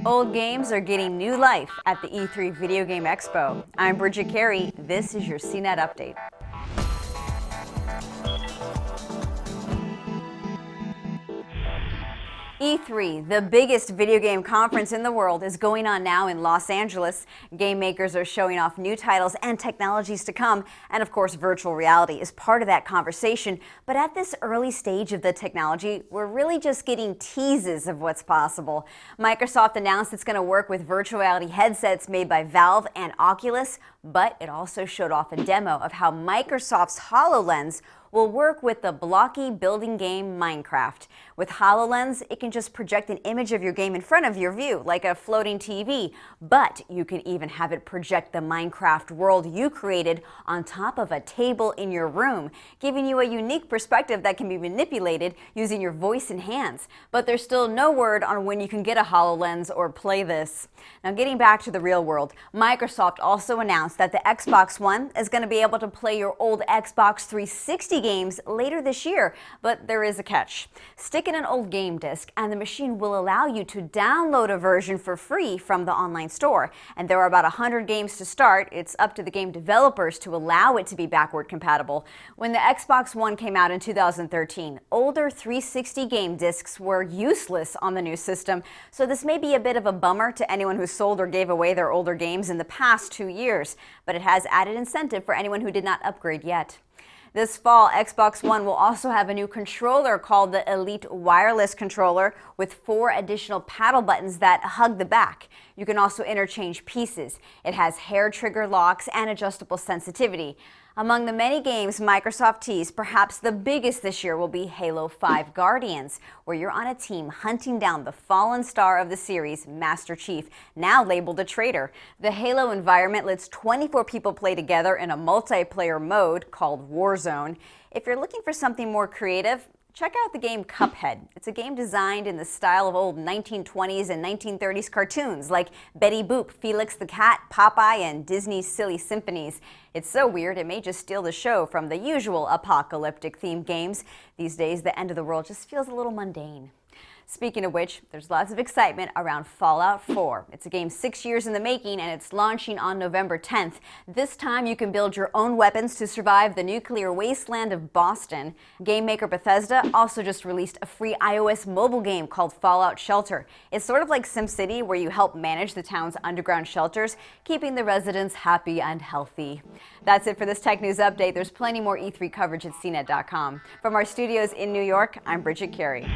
Old games are getting new life at the E3 Video Game Expo. I'm Bridget Carey. This is your CNET update. E3, the biggest video game conference in the world, is going on now in Los Angeles. Game makers are showing off new titles and technologies to come, and of course virtual reality is part of that conversation. But at this early stage of the technology, we're really just getting teases of what's possible. Microsoft announced it's going to work with virtual reality headsets made by Valve and Oculus, but it also showed off a demo of how Microsoft's HoloLens will work with the blocky building game Minecraft. With HoloLens, it can just project an image of your game in front of your view, like a floating TV, but you can even have it project the Minecraft world you created on top of a table in your room, giving you a unique perspective that can be manipulated using your voice and hands. But there's still no word on when you can get a HoloLens or play this. Now, getting back to the real world, Microsoft also announced that the Xbox One is going to be able to play your old Xbox 360 games later this year, but there is a catch. Stick in an old game disc and the machine will allow you to download a version for free from the online store. And there are about 100 games to start. It's up to the game developers to allow it to be backward compatible. When the Xbox One came out in 2013, older 360 game discs were useless on the new system, so this may be a bit of a bummer to anyone who sold or gave away their older games in the past 2 years, but it has added incentive for anyone who did not upgrade yet. This fall, Xbox One will also have a new controller called the Elite Wireless Controller with 4 additional paddle buttons that hug the back. You can also interchange pieces. It has hair trigger locks and adjustable sensitivity. Among the many games Microsoft teased, perhaps the biggest this year will be Halo 5 Guardians, where you're on a team hunting down the fallen star of the series, Master Chief, now labeled a traitor. The Halo environment lets 24 people play together in a multiplayer mode called Warzone. If you're looking for something more creative, check out the game Cuphead. It's a game designed in the style of old 1920s and 1930s cartoons like Betty Boop, Felix the Cat, Popeye, and Disney's Silly Symphonies. It's so weird it may just steal the show from the usual apocalyptic themed games. These days, the end of the world just feels a little mundane. Speaking of which, there's lots of excitement around Fallout 4. It's a game 6 years in the making and it's launching on November 10th. This time you can build your own weapons to survive the nuclear wasteland of Boston. Game maker Bethesda also just released a free iOS mobile game called Fallout Shelter. It's sort of like SimCity, where you help manage the town's underground shelters, keeping the residents happy and healthy. That's it for this Tech News Update. There's plenty more E3 coverage at CNET.com. From our studios in New York, I'm Bridget Carey.